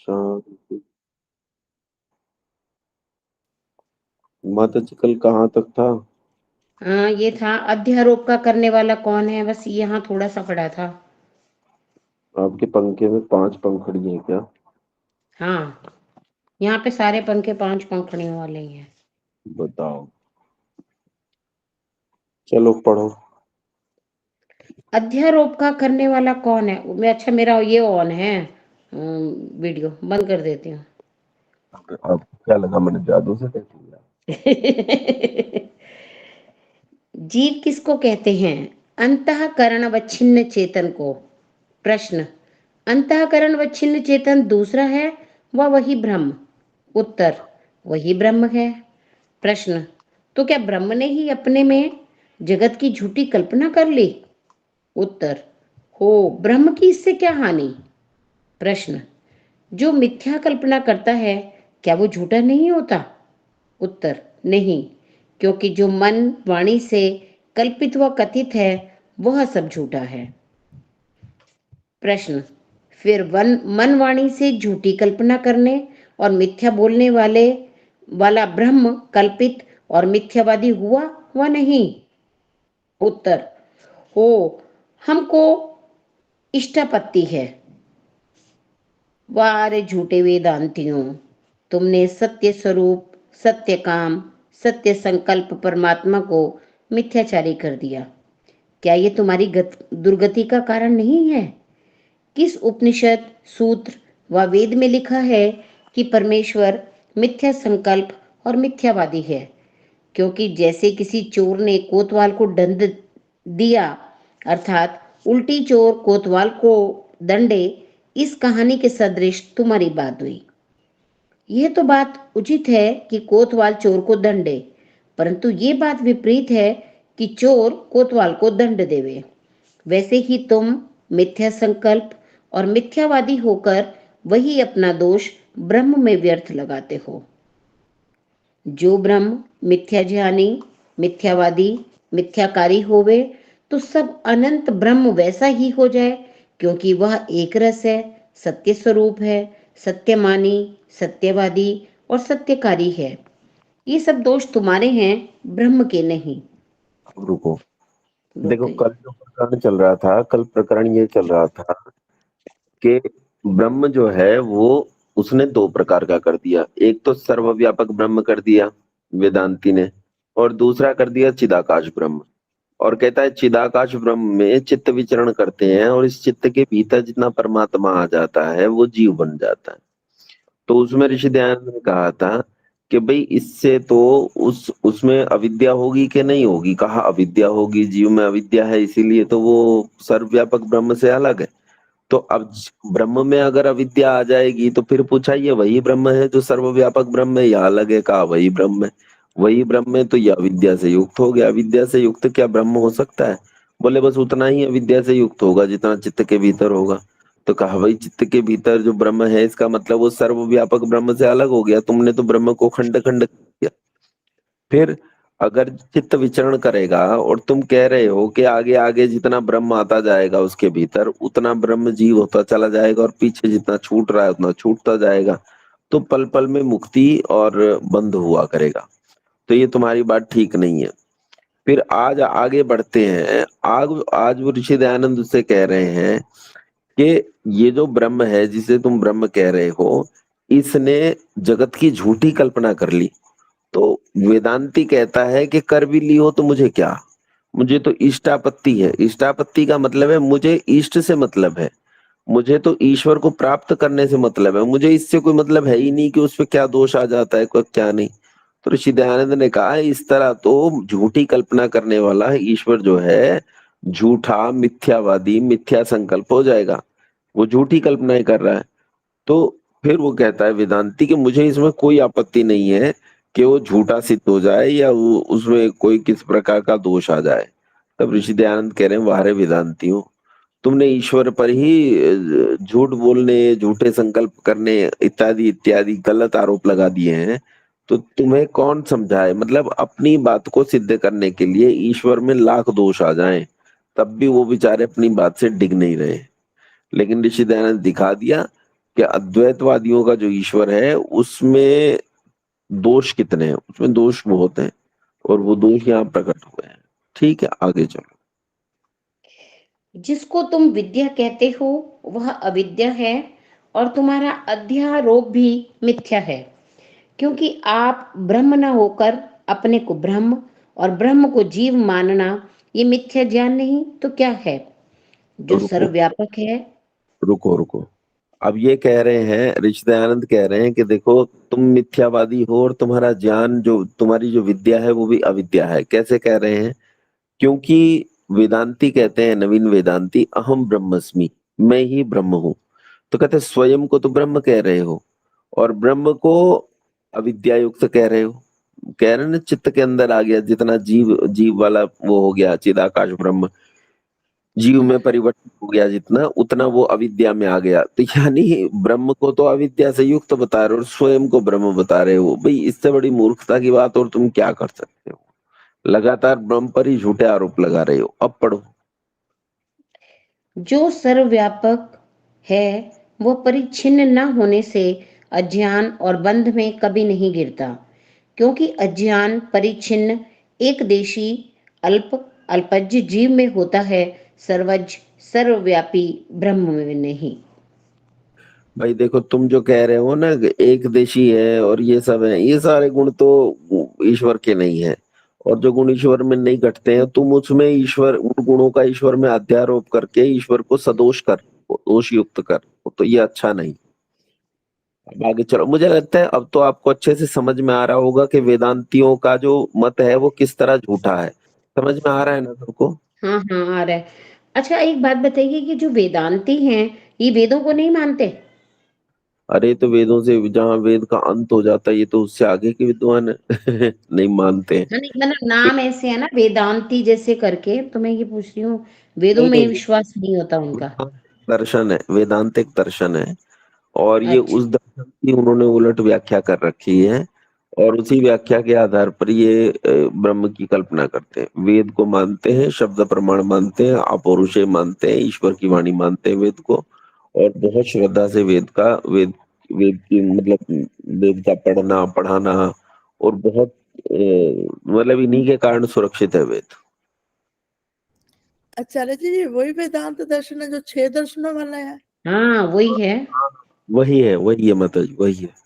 शांति। माता जी कल कहाँ तक था? ये था अध्यारोप का करने वाला कौन है, बस यहाँ थोड़ा सा पड़ा था। आपके पंखे में 5 पंखुड़ी हैं क्या? हाँ, यहाँ पे सारे पंखे 5 पंखुड़ियों वाले ही हैं। बताओ। चलो पढ़ो। अध्यारोप का करने वाला कौन है? मैं अच्छा मेरा ये ऑन है, वीडियो बंद कर देती हूँ। आपको क्या लगा मैंने जादू से देख लिया? जीव किसको कहते हैं? अंतःकरण व छिन्न चेतन को। प्रश्न, अंतःकरण व छिन्न चेतन दूसरा है व वही ब्रह्म? उत्तर, वही ब्रह्म है। प्रश्न, तो क्या ब्रह्म ने ही अपने में जगत की झूठी कल्पना कर ली? उत्तर, हो, ब्रह्म की इससे क्या हानि? प्रश्न, जो मिथ्या कल्पना करता है क्या वो झूठा नहीं होता? उत्तर, नहीं, क्योंकि जो मन वाणी से कल्पित व कथित है वह सब झूठा है। प्रश्न, फिर मन वाणी से झूठी कल्पना करने और मिथ्या बोलने वाला ब्रह्म कल्पित और मिथ्यावादी हुआ व नहीं? उत्तर, हो, हमको इष्टापत्ति है। वारे झूठे वेदांतियों, तुमने सत्य स्वरूप, सत्य काम, सत्य संकल्प परमात्मा को मिथ्याचारी कर दिया। क्या ये तुम्हारी दुर्गति का कारण नहीं है? किस उपनिषद, सूत्र व वेद में लिखा है कि परमेश्वर मिथ्या संकल्प और मिथ्यावादी है? क्योंकि जैसे किसी चोर ने कोतवाल को दंड दिया, अर्थात उल्टी चोर कोतवाल को दंडे, इस कहानी के सदृश तुम्हारी बात हुई। यह तो बात उचित है कि कोतवाल चोर को दंडे, परंतु ये बात विपरीत है कि चोर कोतवाल को दंड देवे। वैसे ही तुम मिथ्या संकल्प और मिथ्यावादी होकर वही अपना दोष ब्रह्म में व्यर्थ लगाते हो। जो ब्रह्म मिथ्याज्ञानी, मिथ्यावादी, मिथ्याकारी होवे, तो सब अनंत ब्रह्म वैसा ही हो जाए, क्योंकि वह एक रस है, सत्य स्वरूप है, सत्यमानी, सत्यवादी और सत्यकारी है। ये सब दोष तुम्हारे हैं, ब्रह्म के नहीं। रुको। देखो बताइए। कल जो प्रकरण चल रहा था, कल प्रकरण ये चल रहा था कि ब्रह्म जो है वो उसने 2 प्रकार का कर दिया। एक तो सर्वव्यापक ब्रह्म कर दिया वेदांती ने, और दूसरा कर दिया चिदाकाश ब्रह्म। और कहता है चिदाकाश ब्रह्म में चित्त विचरण करते हैं और इस चित्त के भीतर जितना परमात्मा आ जाता है वो जीव बन जाता है। तो उसमें ऋषि दयानंद ने कहा था कि भाई इससे तो उसमें अविद्या होगी कि नहीं होगी? कहा अविद्या होगी, जीव में अविद्या है, इसीलिए तो वो सर्वव्यापक ब्रह्म से अलग है। तो अब ब्रह्म में अगर अविद्या आ जाएगी तो फिर पूछा ये वही ब्रह्म है जो सर्वव्यापक ब्रह्म है या अलग है? कहा वही ब्रह्म है। वही ब्रह्म है तो ये अविद्या से युक्त हो गया। अविद्या से युक्त क्या ब्रह्म हो सकता है? बोले बस उतना ही अविद्या से युक्त होगा जितना चित्त के भीतर होगा। तो कहा भाई चित्त के भीतर जो ब्रह्म है इसका मतलब वो सर्वव्यापक ब्रह्म से अलग हो गया। तुमने तो ब्रह्म को खंड खंड किया। फिर अगर चित्त विचरण करेगा और तुम कह रहे हो कि आगे आगे जितना ब्रह्म आता जाएगा उसके भीतर उतना ब्रह्म जीव होता चला जाएगा और पीछे जितना छूट रहा है उतना छूटता जाएगा, तो पल पल में मुक्ति और बंध हुआ करेगा। तो ये तुम्हारी बात ठीक नहीं है। फिर आज आगे बढ़ते हैं। आज आज वो ऋषि दयानंद उससे कह रहे हैं कि ये जो ब्रह्म है जिसे तुम ब्रह्म कह रहे हो, इसने जगत की झूठी कल्पना कर ली। तो वेदांती कहता है कि कर भी ली हो तो मुझे क्या, मुझे तो इष्टापत्ति है। इष्टापत्ति का मतलब है मुझे इष्ट से मतलब है, मुझे तो ईश्वर को प्राप्त करने से मतलब है। मुझे इससे कोई मतलब है ही नहीं कि उसपे क्या दोष आ जाता है कोई क्या नहीं। तो ऋषि दयानंद ने कहा इस तरह तो झूठी कल्पना करने वाला ईश्वर जो है झूठा मिथ्यावादी मिथ्या संकल्प हो जाएगा। वो झूठी कल्पनाएं कर रहा है। तो फिर वो कहता है वेदांती कि मुझे इसमें कोई आपत्ति नहीं है कि वो झूठा सिद्ध हो जाए या वो उसमें कोई किस प्रकार का दोष आ जाए। तब ऋषि दयानंद कह रहे हैं वाह रे वेदांतियों, तुमने ईश्वर पर ही झूठ बोलने झूठे संकल्प करने इत्यादि इत्यादि गलत आरोप लगा दिए हैं। तो तुम्हें कौन समझाए? मतलब अपनी बात को सिद्ध करने के लिए ईश्वर में लाख दोष आ जाएं तब भी वो बेचारे अपनी बात से डिग नहीं रहे। लेकिन ऋषि दयानंद दिखा दिया कि अद्वैतवादियों का जो ईश्वर है उसमें दोष कितने हैं, उसमें दोष बहुत हैं और वो दोष यहाँ प्रकट हुए हैं। ठीक है, आगे चलो। जिसको तुम विद्या कहते हो वह अविद्या है, और तुम्हारा अध्यारोप भी मिथ्या है, क्योंकि आप ब्रह्म न होकर अपने को ब्रह्म और ब्रह्म को जीव मानना, ये मिथ्या ज्ञान नहीं तो क्या है? जो रुको सर्वव्यापक है। रुको रुको, अब ये कह रहे हैं, ऋषदयानंद कह रहे हैं कि देखो तुम मिथ्यावादी हो और तुम्हारा ज्ञान जो तुम्हारी जो विद्या है वो भी अविद्या है। कैसे कह रहे हैं? क्योंकि वेदांती कहते हैं, नवीन वेदांती, अहम ब्रह्मस्मि, मैं ही ब्रह्म हूं। तो कहते हैं स्वयं को तो ब्रह्म कह रहे हो और ब्रह्म को अविद्या युक्त कह रहे हो। कह रहे हैं ना, चित्त के अंदर आ गया जितना जीव, जीव वाला वो हो गया चिदाकाश ब्रह्म, जीव में परिवर्तन हो गया जितना, उतना वो अविद्या में आ गया। तो यानी ब्रह्म को तो अविद्या से युक्त बता रहे हो और स्वयं को ब्रह्म बता रहे हो। भाई इससे बड़ी मूर्खता की बात और तुम क्या कर सकते हो? लगातार ब्रह्म पर ही झूठे आरोप लगा रहे हो। अब पढ़ो। जो सर्वव्यापक है वह परिच्छिन्न न होने से अज्ञान और बंध में कभी नहीं गिरता, क्योंकि अज्ञान परिच्छिन्न एकदेशी अल्प अल्पज्य जीव में होता है, सर्वज्ञ सर्वव्यापी ब्रह्म में नहीं। भाई देखो, तुम जो कह रहे हो ना एक देशी है और ये सब है, ये सारे गुण तो ईश्वर के नहीं है। और जो गुण ईश्वर में नहीं घटते हैं, तुम उसमें ईश्वर, उन गुणों का ईश्वर में अध्यारोप करके ईश्वर को सदोष कर, दोष युक्त कर, तो ये अच्छा नहीं। अब आगे चलो। मुझे लगता है अब तो आपको अच्छे से समझ में आ रहा होगा कि वेदांतियों का जो मत है वो किस तरह झूठा है। समझ में आ रहा है ना सबको? हाँ हाँ, आ रहा है। अच्छा, एक बात बताइए कि जो वेदांती हैं ये वेदों को नहीं मानते? अरे तो वेदों से, जहाँ वेद का अंत हो जाता है, ये तो उससे आगे के विद्वान है। नहीं मानते हैं। हाँ, नहीं मतलब नाम ऐसे है ना वेदांती जैसे करके, तो मैं ये पूछ रही हूँ, वेदों नहीं में नहीं, विश्वास नहीं होता उनका? वेदांत दर्शन है, वेदांत एक दर्शन है और ये अच्छा। उस दर्शन की उन्होंने उलट व्याख्या कर रखी है। और उसी व्याख्या के आधार पर ये ब्रह्म की कल्पना करते हैं। वेद को मानते हैं, शब्द प्रमाण मानते हैं, अपौरुषेय मानते हैं, ईश्वर की वाणी मानते हैं वेद को। और बहुत श्रद्धा से वेद वेद की मतलब वेद का पढ़ना पढ़ाना, और बहुत मतलब इन्हीं के कारण सुरक्षित है वेद। आचार्य जी वही वेदांत दर्शन है जो 6 दर्शनों वाला है? हाँ वही है। वही है माता जी, वही है।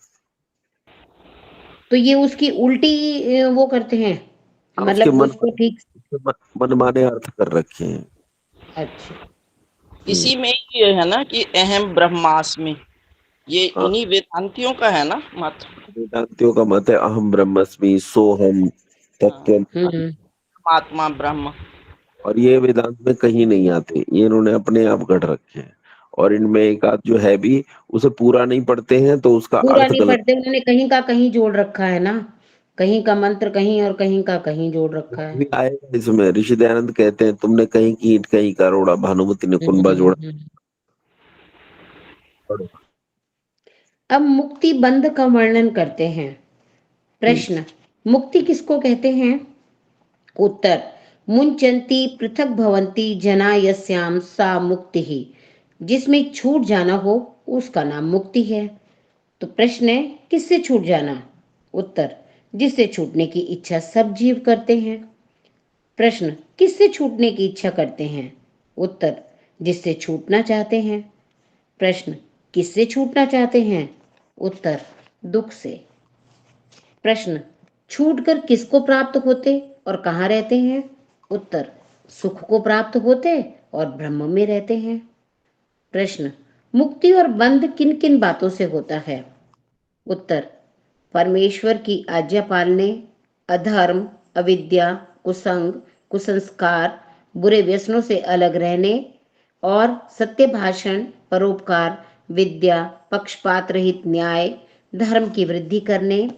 तो ये उसकी उल्टी वो करते हैं, हाँ, उसके मतलब उसको ठीक। मनमाने अर्थ कर रखे हैं। अच्छा। हम्म। इसी में ही ये है ना कि अहम ब्रह्मास्मि, ये हाँ, इन्हीं वेदांतियों का है ना मत। वेदांतियों का मत है अहम ब्रह्मस्मि, सोहम, हाँ, तत्व। हम्म। आत्मा ब्रह्म। और ये वेदांत में कहीं नहीं आते, ये इन्होंने अपने आप गढ़ रखे हैं। और इनमें एक आध जो है भी, उसे पूरा नहीं पढ़ते हैं तो उसका पूरा अर्थ नहीं गलत। पढ़ते, उन्होंने कहीं का कहीं जोड़ रखा है ना, कहीं का मंत्र कहीं और कहीं का कहीं जोड़ रखा वो है। भी आएगा इसमें। ऋषि दयानंद कहते हैं तुमने कहीं की ईंट कहीं का रोड़ा, भानुमति ने कुनबा जोड़ा। हम्म। पढ़ो। अब मुक्ति बंध का वर्णन करते हैं। हम्म। प्रश्न, मुक्ति किसको कहते हैं? उत्तर, मुंचन्ति पृथक भवन्ति जना यस्याम सा मुक्ति ही, जिसमें छूट जाना हो उसका नाम मुक्ति है। तो प्रश्न है, किससे छूट जाना? उत्तर, जिससे छूटने की इच्छा सब जीव करते हैं। प्रश्न, किससे छूटने की इच्छा करते हैं? उत्तर, जिससे छूटना चाहते हैं। प्रश्न, किससे छूटना चाहते हैं? उत्तर, दुख से। प्रश्न, छूटकर किसको प्राप्त होते और कहाँ रहते हैं? उत्तर, सुख को प्राप्त होते और ब्रह्म में रहते हैं। प्रश्न, मुक्ति और बंध किन किन बातों से होता है? उत्तर, परमेश्वर की आज्ञा पालने, अधर्म, अविद्या, कुसंग, कुसंस्कार, बुरे व्यसनों से अलग रहने और सत्य भाषण, परोपकार, विद्या, पक्षपात रहित न्याय, धर्म की वृद्धि करने,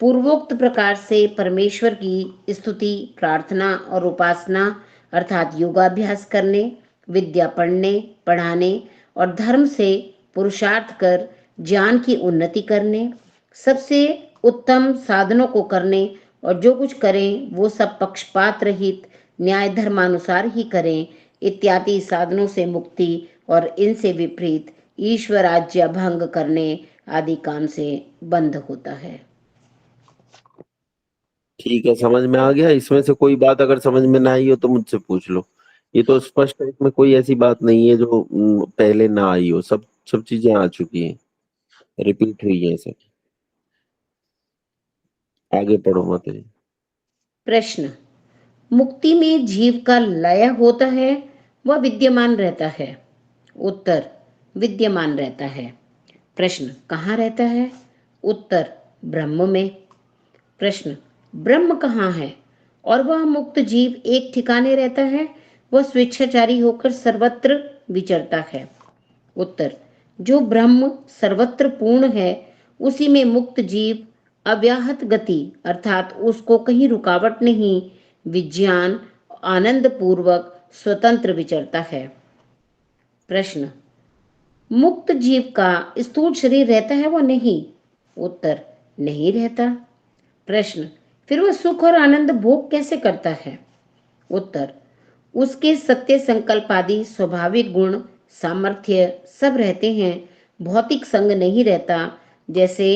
पूर्वोक्त प्रकार से परमेश्वर की स्तुति, प्रार्थना और उपासना अर्थात योगाभ्यास करने, विद्या पढ़ने पढ़ाने और धर्म से पुरुषार्थ कर ज्ञान की उन्नति करने, सबसे उत्तम साधनों को करने और जो कुछ करें वो सब पक्षपात रहित न्याय धर्मानुसार ही करें, इत्यादि साधनों से मुक्ति और इनसे विपरीत ईश्वराज्य भंग करने आदि काम से बंद होता है। ठीक है, समझ में आ गया। इसमें से कोई बात अगर समझ में ना आई हो तो मुझसे पूछ लो। ये तो स्पष्ट है, इसमें कोई ऐसी बात नहीं है जो पहले ना आई हो। सब सब चीजें आ चुकी हैं, रिपीट हुई है सब। आगे पढ़ो मत। प्रश्न, मुक्ति में जीव का लय होता है वह विद्यमान रहता है? उत्तर, विद्यमान रहता है। प्रश्न, कहाँ रहता है? उत्तर, ब्रह्म में। प्रश्न, ब्रह्म कहाँ है और वह मुक्त जीव एक ठिकाने रहता है वह स्वेच्छाचारी होकर सर्वत्र विचरता है? उत्तर, जो ब्रह्म सर्वत्र पूर्ण है उसी में मुक्त जीव अव्याहत गति अर्थात उसको कहीं रुकावट नहीं, विज्ञान आनंद पूर्वक स्वतंत्र विचरता है। प्रश्न, मुक्त जीव का स्थूल शरीर रहता है व नहीं? उत्तर, नहीं रहता। प्रश्न, फिर वह सुख और आनंद भोग कैसे करता है? उत्तर, उसके सत्य संकल्प आदि स्वाभाविक गुण सामर्थ्य सब रहते हैं, भौतिक संग नहीं रहता। जैसे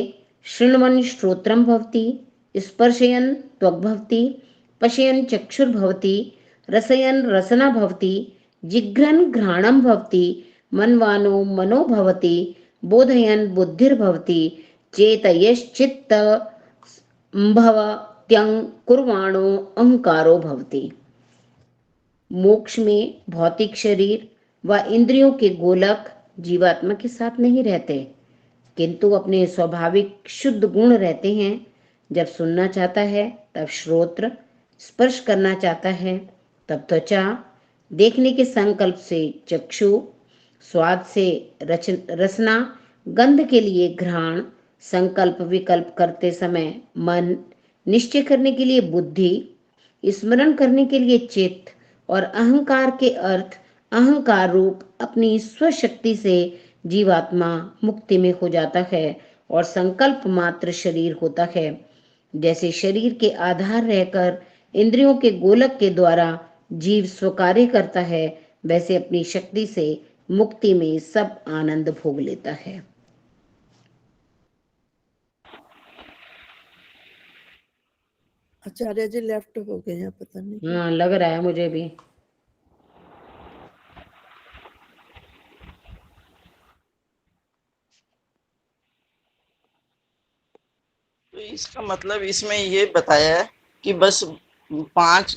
शृण्वन् श्रोत्रम भवति, स्पर्शयन् त्वग् भवति, पश्यन् चक्षुर्भवति, रसयन् रसना भवति, जिघ्रन् घ्राणं भवति, मन्वानो मनो भवति, बोधयन् बुद्धिर्भवति, चेतयश्चित्त भवत्यं कुर्वाणो अहंकारो भवति। मोक्ष में भौतिक शरीर व इंद्रियों के गोलक जीवात्मा के साथ नहीं रहते, किंतु अपने स्वाभाविक शुद्ध गुण रहते हैं। जब सुनना चाहता है तब श्रोत्र, स्पर्श करना चाहता है तब त्वचा, देखने के संकल्प से चक्षु, स्वाद से रसना, गंध के लिए घ्राण, संकल्प विकल्प करते समय मन, निश्चय करने के लिए बुद्धि, स्मरण करने के लिए चित्त और अहंकार के अर्थ अहंकार रूप अपनी स्वशक्ति से जीवात्मा मुक्ति में हो जाता है और संकल्प मात्र शरीर होता है। जैसे शरीर के आधार रहकर इंद्रियों के गोलक के द्वारा जीव स्वकार्य करता है, वैसे अपनी शक्ति से मुक्ति में सब आनंद भोग लेता है। आचार्य जी लेफ्ट हो गए हैं, पता नहीं। हाँ, लग रहा है मुझे भी। तो इसका मतलब इसमें ये बताया है कि बस 5